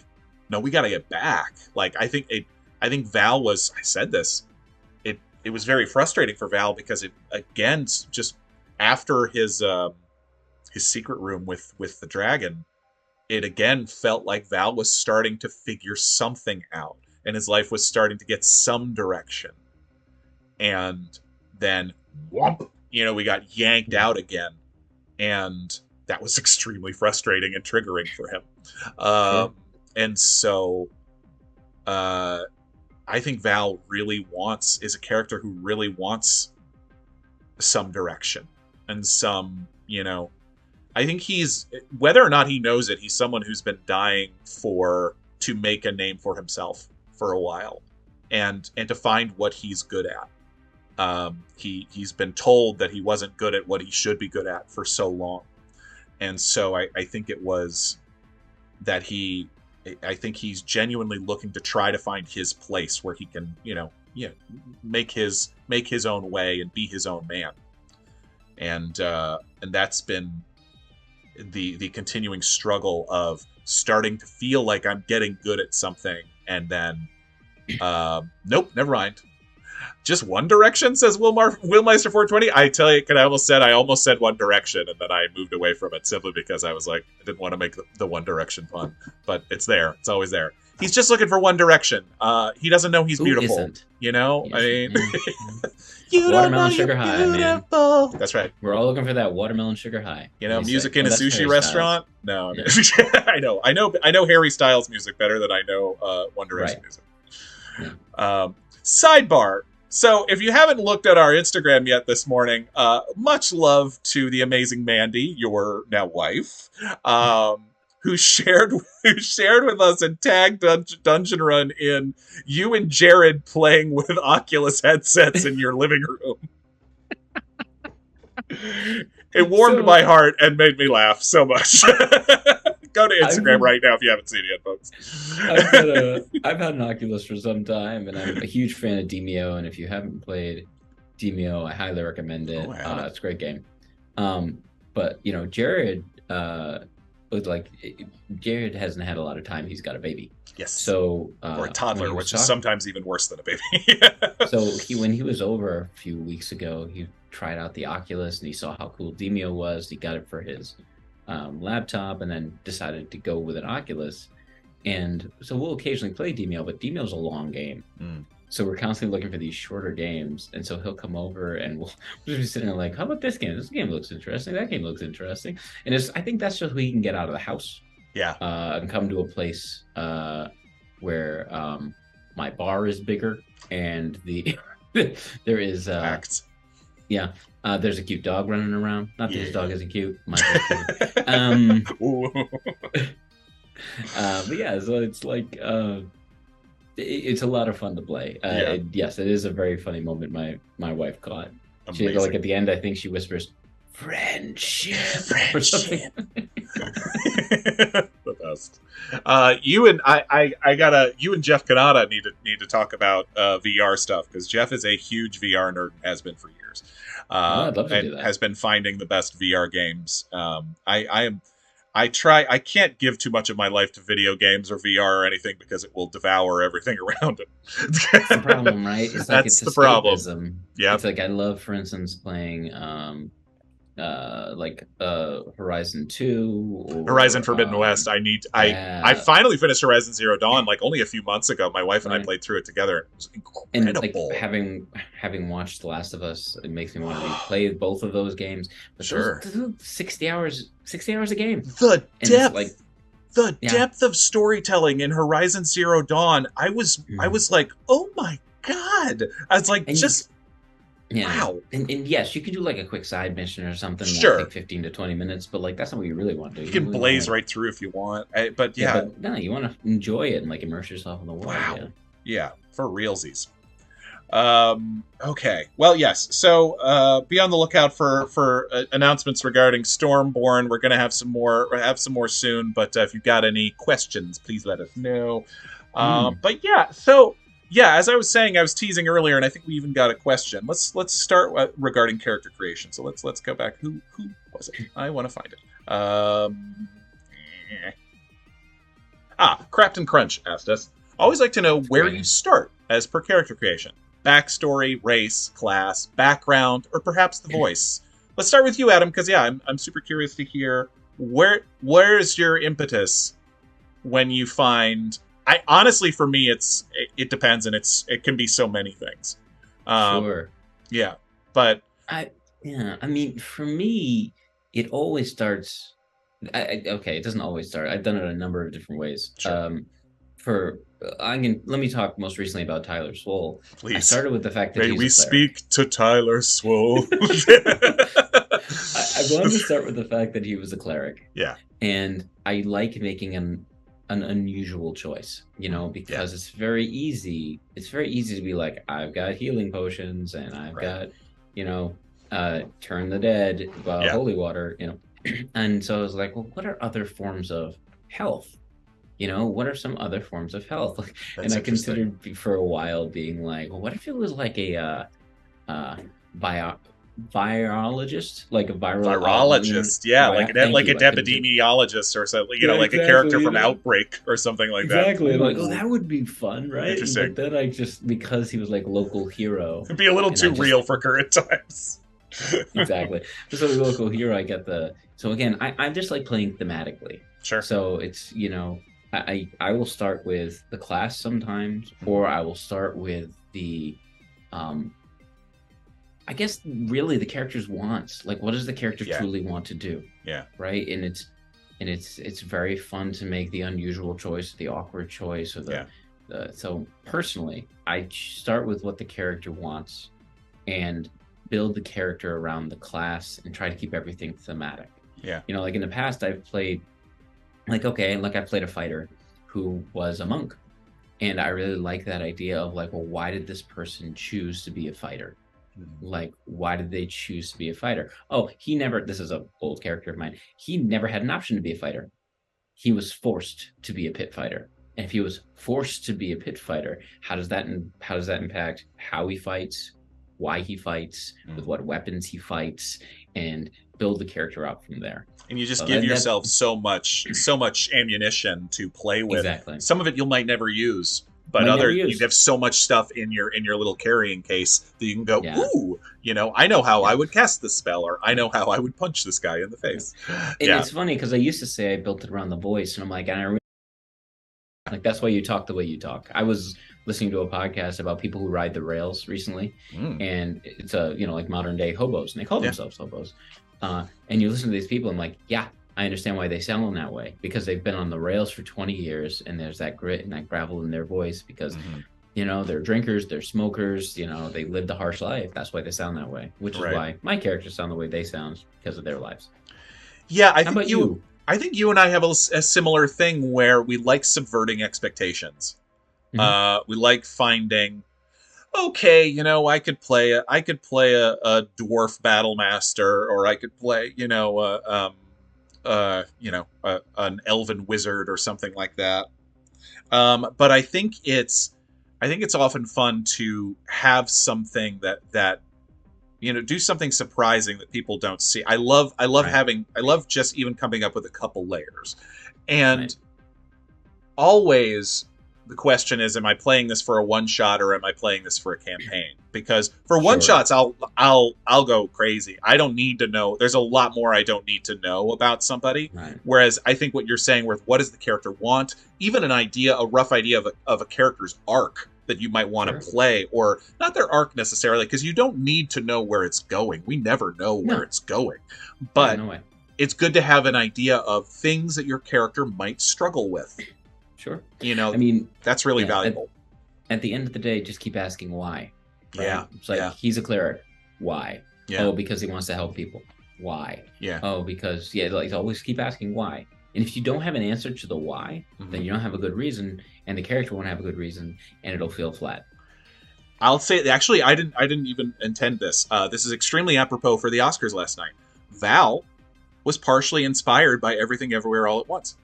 no, we got to get back. Like, I think Val was, I said this, it was very frustrating for Val because it, again, just after his secret room with the dragon, it again felt like Val was starting to figure something out and his life was starting to get some direction. And then, whomp, we got yanked out again. And that was extremely frustrating and triggering for him. And so, I think Val really is a character who really wants some direction and some, I think whether or not he knows it, he's someone who's been dying to make a name for himself for a while and to find what he's good at. He's been told that he wasn't good at what he should be good at for so long. And so I think it was that I think he's genuinely looking to try to find his place where he can, make his own way and be his own man. And that's been the continuing struggle of starting to feel like I'm getting good at something, and then, nope, never mind. Just One Direction, says Willmeister 420. I tell you, I almost said One Direction, and then I moved away from it simply because I was like, I didn't want to make the One Direction pun, but it's there. It's always there. He's just looking for One Direction. He doesn't know he's beautiful. Isn't? I mean, watermelon sugar high, man. That's right. We're all looking for that watermelon sugar high. Music in a sushi restaurant. No, yeah. I know Harry Styles music better than I know One Direction music. Yeah. Sidebar. So if you haven't looked at our Instagram yet this morning, much love to the amazing Mandy, your now wife, who shared with us and tagged Dungeon Run in you and Jared playing with Oculus headsets in your living room. It warmed my heart and made me laugh so much. Go to Instagram right now if you haven't seen it yet, folks. I've had an Oculus for some time, and I'm a huge fan of Demeo. And if you haven't played Demeo, I highly recommend it. It's a great game. But Jared was like, Jared hasn't had a lot of time. He's got a baby. Yes. So or a toddler, which is sometimes even worse than a baby. So when he was over a few weeks ago, he tried out the Oculus and he saw how cool Demeo was. He got it for his laptop and then decided to go with an Oculus. And so we'll occasionally play Demeo, but Demeo's a long game. So we're constantly looking for these shorter games. And so he'll come over and we'll just be sitting there like, how about this game? This game looks interesting. That game looks interesting. And I think that's just so he can get out of the house. Yeah. And come to a place where my bar is bigger and there is Facts. Yeah. There's a cute dog running around. Not that his dog isn't cute. Mine's cute. But yeah, so it's like it's a lot of fun to play. Yes, it is a very funny moment my wife caught. She like at the end, I think she whispers, "Friendship." The best. You and you and Jeff Kanata need to talk about VR stuff, because Jeff is a huge VR nerd and has been for years. I'd love to do that. Has been finding the best VR games. I can't give too much of my life to video games or VR or anything because it will devour everything around it. That's the problem, right? It's like That's the problem. Yeah. It's like I love, for instance, playing Horizon 2 or Horizon Forbidden West. I finally finished Horizon Zero Dawn like only a few months ago. My wife and I played through it together. It was incredible. And like having watched The Last of Us, it makes me want to replay both of those games. But sure. 60 hours a game. The depth of storytelling in Horizon Zero Dawn. I was like, oh my God. I was like, Yeah. Wow. And yes, you could do like a quick side mission or something Sure. that take 15 to 20 minutes, but like that's not what you really want to do. You can really blaze wanna, right through if you want. But yeah, but no, you want to enjoy it and like immerse yourself in the world. Wow. Yeah. Yeah, for realsies. Okay. Well, yes. So be on the lookout for announcements regarding Stormborn. We're going to have some more soon. But if you've got any questions, please let us know. But yeah, so yeah, as I was saying, I was teasing earlier, and I think we even got a question. Let's start regarding character creation. So let's go back. Who was it? I want to find it. Crafton Crunch asked us. Always like to know where you start as per character creation. Backstory, race, class, background, or perhaps the voice. Let's start with you, Adam, because yeah, I'm super curious to hear where's your impetus when you find. I honestly, for me, it depends, and it can be so many things. Sure. Yeah, but I mean, for me, it always starts. Okay, it doesn't always start. I've done it a number of different ways. Sure. Let me talk most recently about Tyler Swole. Please. I started with the fact that May he's we a cleric. speak to Tyler Swole. I wanted to start with the fact that he was a cleric. Yeah. And I like making an unusual choice, because it's very easy. It's very easy to be like, I've got healing potions and I've got, turn the dead, holy water, And so I was like, well, what are other forms of health? What are some other forms of health? And I considered for a while being like, well, what if it was like a virologist, like a virologist, like an epidemiologist or something, like a character from Outbreak or something like that. Exactly. Like, oh, that would be fun, right? Interesting. But then because he was like local hero, it'd be a little too real for current times. Exactly. So the local hero, I get so again, I just like playing thematically. Sure. So it's, I will start with the class sometimes, or I will start with the, I guess really the character's wants. Like, what does the character truly want to do? Yeah. Right. And it's very fun to make the unusual choice, the awkward choice, or so personally, I start with what the character wants, and build the character around the class, and try to keep everything thematic. Yeah. Like in the past, I've played. I played a fighter who was a monk, and I really like that idea of like, well, why did this person choose to be a fighter? Like, why did they choose to be a fighter? Oh, this is an old character of mine. He never had an option to be a fighter. He was forced to be a pit fighter. And if he was forced to be a pit fighter, how does that impact how he fights, why he fights, with what weapons he fights, and build the character up from there. And you just give yourself so much ammunition to play with. Exactly. Some of it you might never use, but you have so much stuff in your little carrying case that you can go, ooh, I know how I would cast this spell, or I know how I would punch this guy in the face. And it's funny because I used to say I built it around the voice, and I'm like, that's why you talk the way you talk. I was listening to a podcast about people who ride the rails recently, and it's like modern day hobos, and they call themselves hobos. And you listen to these people, and like, I understand why they sound that way, because they've been on the rails for 20 years, and there's that grit and that gravel in their voice, because they're drinkers, they're smokers, they lived a harsh life. That's why they sound that way, which is why my characters sound the way they sound, because of their lives. Yeah, I think you and I have a similar thing where we like subverting expectations. We like finding, okay, I could play a dwarf battle master, or I could play, an elven wizard or something like that. But I think it's often fun to have something that do something surprising that people don't see. I love just even coming up with a couple layers, and always the question is, am I playing this for a one shot, or am I playing this for a campaign? Because for one shots, I'll go crazy. I don't need to know. There's a lot more I don't need to know about somebody. Right. Whereas I think what you're saying with what does the character want, even a rough idea of a character's arc that you might want to play, or not their arc necessarily, because you don't need to know where it's going. We never know where it's going. But it's good to have an idea of things that your character might struggle with. Sure. I mean, that's really valuable. At the end of the day, just keep asking why. Right? Yeah. It's like, he's a cleric. Why? Yeah. Oh, because he wants to help people. Why? Yeah. Oh, because like always keep asking why. And if you don't have an answer to the why, then you don't have a good reason, and the character won't have a good reason, and it'll feel flat. I'll say, actually, I didn't even intend this. This is extremely apropos for the Oscars last night. Val was partially inspired by Everything Everywhere All at Once.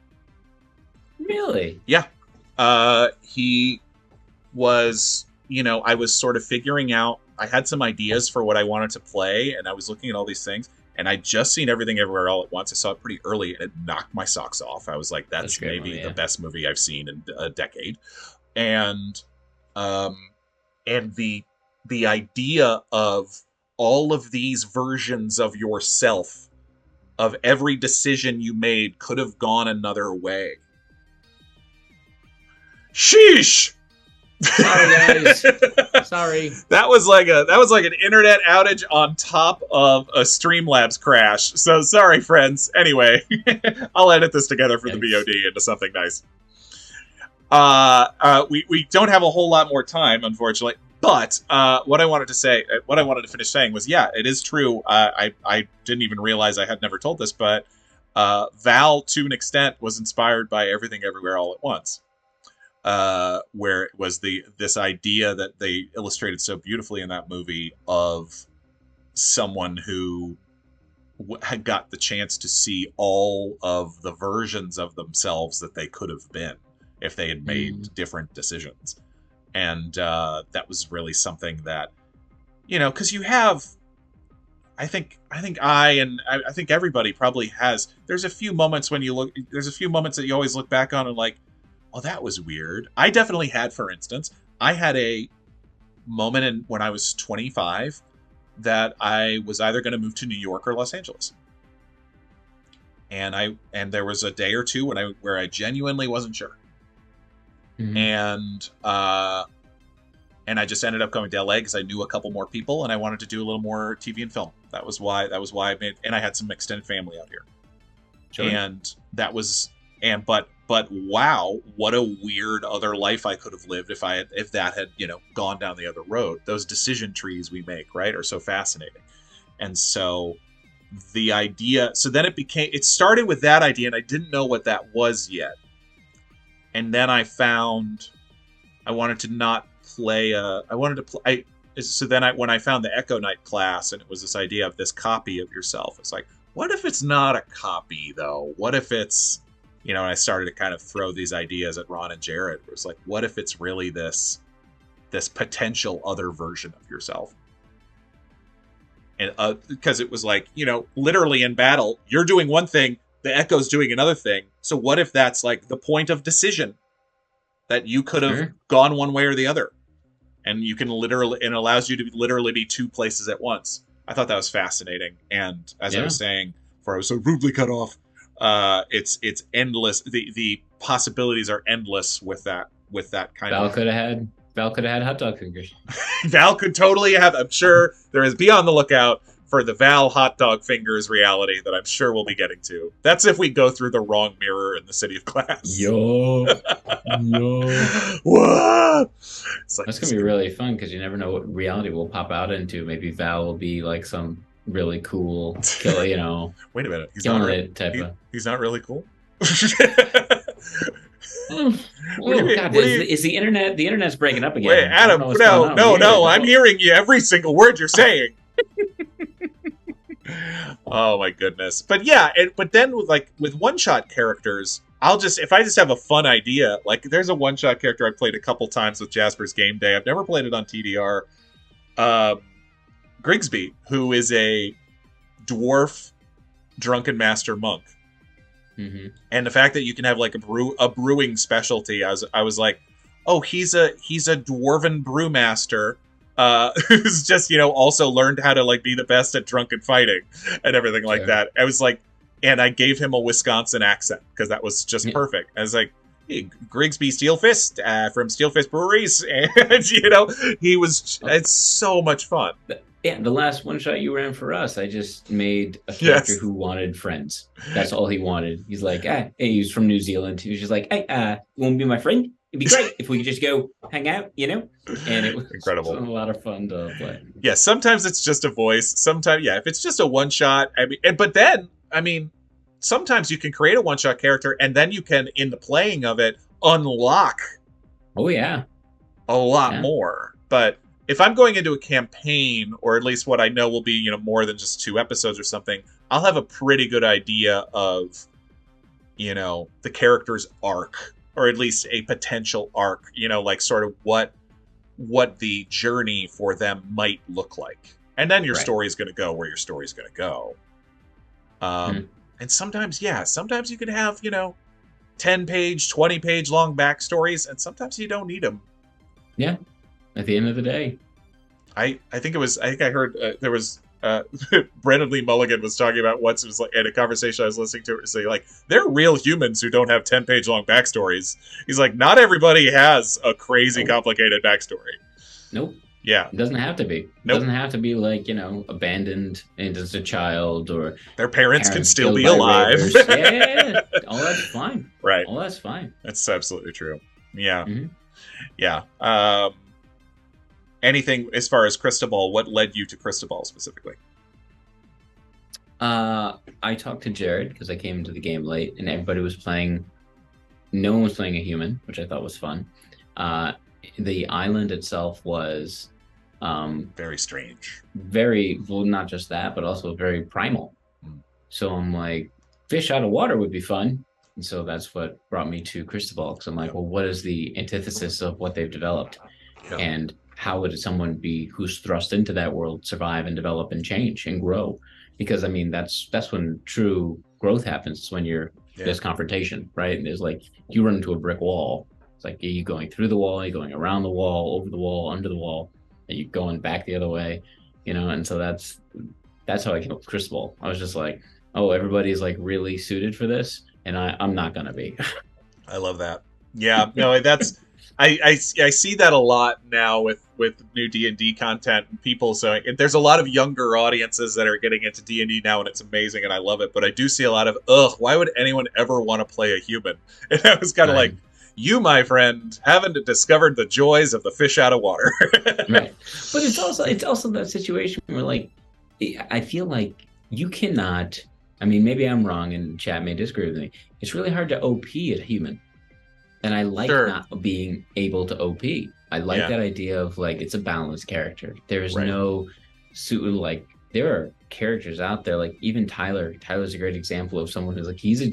Really? Yeah. He was, I was sort of figuring out, I had some ideas for what I wanted to play, and I was looking at all these things, and I'd just seen Everything Everywhere All at Once. I saw it pretty early, and it knocked my socks off. I was like, that's maybe the best movie I've seen in a decade. And the idea of all of these versions of yourself, of every decision you made could have gone another way. Sheesh! Sorry, guys. Sorry. That was like an internet outage on top of a Streamlabs crash. So sorry, friends. Anyway, I'll edit this together for the VOD into something nice. We don't have a whole lot more time, unfortunately. But what I wanted to finish saying was, yeah, it is true. I didn't even realize I had never told this, but Val, to an extent, was inspired by Everything Everywhere All at Once, where it was this idea that they illustrated so beautifully in that movie of someone who had got the chance to see all of the versions of themselves that they could have been if they had made different decisions. And that was really something that, because you have, I think everybody probably has. There's a few moments that you always look back on and like, oh, that was weird. I definitely had, for instance, I had a moment when I was 25 that I was either going to move to New York or Los Angeles. And there was a day or two where I genuinely wasn't sure. Mm-hmm. And I just ended up going to LA because I knew a couple more people and I wanted to do a little more TV and film. That was why I made, and I had some extended family out here. Sure. And that was, but wow, what a weird other life I could have lived if that had, gone down the other road. Those decision trees we make, right, are so fascinating. And so the idea, so then it started with that idea, and I didn't know what that was yet. And then I found I wanted to not play when I found the Echo Knight class, and it was this idea of this copy of yourself. It's like, what if it's not a copy though? What if it's, and I started to kind of throw these ideas at Ron and Jared. It was like, what if it's really this potential other version of yourself? And because it was like, literally in battle, you're doing one thing, the Echo's doing another thing. So what if that's like the point of decision, that you could have gone one way or the other, and you can literally, and it allows you to literally be two places at once. I thought that was fascinating. And as I was saying, before I was so rudely cut off, it's endless. The possibilities are endless with that kind of. Val could have had hot dog fingers. Val could totally have. I'm sure there is. Be on the lookout for the Val hot dog fingers reality that I'm sure we'll be getting to. That's if we go through the wrong mirror in the City of Glass. Yo. What? That's gonna be really fun because you never know what reality will pop out into. Maybe Val will be like some really cool killer, Wait a minute. He's not really cool? Is the internet? The internet's breaking up again. Wait, Adam, no. I'm hearing you every single word you're saying. Oh my goodness. But yeah, but then with one-shot characters, if I just have a fun idea, like there's a one-shot character I played a couple times with Jasper's Game Day. I've never played it on TDR. Grigsby, who is a dwarf drunken master monk. Mm-hmm. And the fact that you can have like a brewing specialty, I was like, oh, he's a dwarven brewmaster who's just also learned how to like be the best at drunken fighting and everything like that. I was like, and I gave him a Wisconsin accent because that was just perfect. I was like, hey, Grigsby Steelfist from Steelfist Breweries, and he was. It's so much fun. Yeah, the last one shot you ran for us, I just made a character who wanted friends. That's all he wanted. He's like, hey, he's from New Zealand. He was just like, hey, you want to be my friend? it'd be great if we could just go hang out, you know? And it was incredible. A lot of fun to play. Yeah, sometimes it's just a voice. Sometimes, yeah, if it's just a one-shot, I mean, but then, I mean, sometimes you can create a one-shot character, and then you can, in the playing of it, unlock a lot more. But if I'm going into a campaign, or at least what I know will be, you know, more than just 2 episodes or something, I'll have a pretty good idea of, you know, the character's arc, or at least a potential arc, you know, like sort of what the journey for them might look like. And then your story is going to go where your story is going to go. And sometimes you can have, you know, 10-page, 20-page long backstories, and sometimes you don't need them. Yeah. At the end of the day. I think I heard there was Brendan Lee Mulligan was talking about once, it was like in a conversation I was listening to, say like, they're real humans who don't have 10-page long backstories. He's like, not everybody has a crazy complicated backstory. Nope. Yeah. It doesn't have to be. It doesn't have to be like, you know, abandoned and as a child, or their parents can still be alive. Yeah. All that's fine. Right. All that's fine. That's absolutely true. Yeah. Mm-hmm. Yeah. Anything as far as Cristobal, what led you to Cristobal specifically? I talked to Jared because I came into the game late and everybody was playing. No one was playing a human, which I thought was fun. The island itself was very strange. Well, not just that, but also very primal. So I'm like, fish out of water would be fun. And so that's what brought me to Cristobal. Because I'm like, well, what is the antithesis of what they've developed? Yeah. And how would someone be who's thrust into that world survive and develop and change and grow? Because I mean, that's when true growth happens. It's when there's confrontation, right? And there's like, you run into a brick wall. It's like, are you going through the wall? Are you going around the wall, over the wall, under the wall? Are you going back the other way? You know, and so that's how I came up with Cristobal. I was just like, oh, everybody's like really suited for this, and I'm not gonna be. I love that. Yeah, no, that's I see that a lot now with new D&D content and people. So there's a lot of younger audiences that are getting into D&D now, and it's amazing, and I love it. But I do see a lot of, why would anyone ever want to play a human? And I was kind of like, you, my friend, haven't discovered the joys of the fish out of water. Right. But it's also that situation where, like, I feel like you cannot. I mean, maybe I'm wrong, and chat may disagree with me. It's really hard to OP a human. And I like not being able to OP. I like that idea of, like, it's a balanced character. There's no suit, like, there are characters out there, like even Tyler. Tyler's a great example of someone who's like, he's a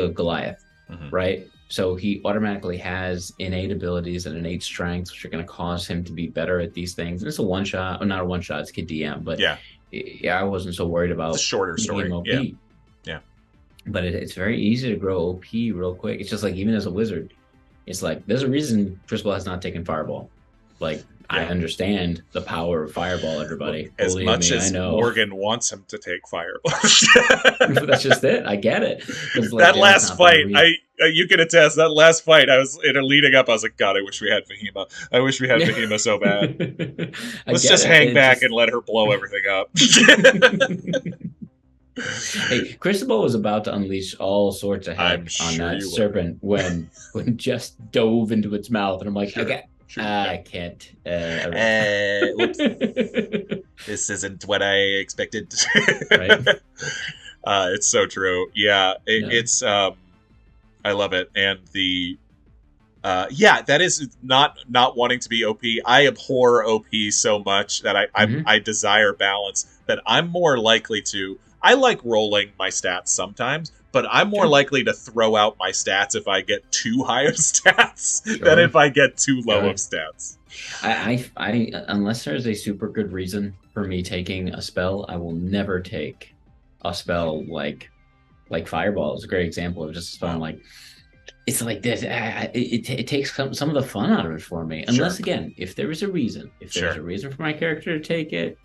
Goliath, right? So he automatically has innate abilities and innate strengths, which are going to cause him to be better at these things. And it's a one shot, or not a one shot, it's Kid DM, but I wasn't so worried about it's a shorter story. OP. Yeah. But it's very easy to grow OP real quick. It's just like, even as a wizard, it's like, there's a reason Cristobal has not taken Fireball. Like, I understand the power of Fireball, everybody. As much as Morgan wants him to take Fireball. That's just it. I get it. Like, that last fight, you can attest, that last fight, I was leading up, I was like, God, I wish we had Fahima. I wish we had Fahima so bad. Let's just hang back and let her blow everything up. Hey, Cristobal was about to unleash all sorts of head on that serpent when just dove into its mouth, and I'm like, okay. I can't. Whoops. This isn't what I expected. Right. It's so true. Yeah, it's. I love it, and that is not wanting to be OP. I abhor OP so much that I desire balance. That I'm more likely to. I like rolling my stats sometimes, but I'm more likely to throw out my stats if I get too high of stats than if I get too low of stats. I unless there's a super good reason for me taking a spell, I will never take a spell like Fireball is a great example of just fun. Like, it's like this. It takes some of the fun out of it for me. Unless again, if there is a reason, there's a reason for my character to take it.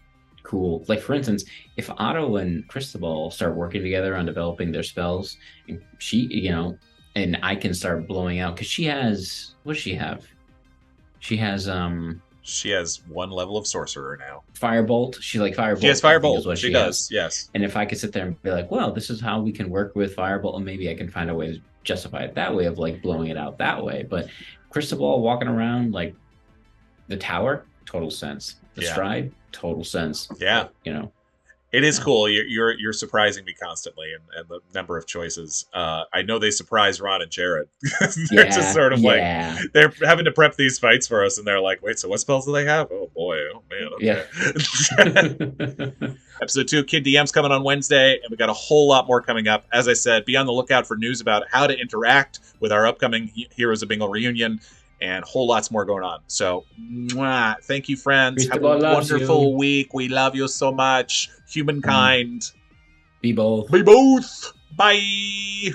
Cool. Like, for instance, if Otto and Cristobal start working together on developing their spells, and she, and I can start blowing out, because she has, what does she have? She has She has 1 level of sorcerer now. Firebolt. She's like Firebolt. She has Firebolt. Is what she does. Yes. And if I could sit there and be like, well, this is how we can work with Firebolt, and maybe I can find a way to justify it that way of like blowing it out that way. But Cristobal walking around like the tower, total sense. The stride, total sense. Yeah. You know. It is cool. You're surprising me constantly, and the number of choices. I know they surprise Ron and Jared. They're just sort of like they're having to prep these fights for us, and they're like, "Wait, so what spells do they have? Oh boy, oh man, okay." Yeah. Episode 2, Kid DM's coming on Wednesday, and we got a whole lot more coming up. As I said, be on the lookout for news about how to interact with our upcoming Heroes of Bingle reunion. And whole lots more going on. So, thank you, friends. Have a wonderful week. We love you so much. Humankind. Be both. Be both. Bye.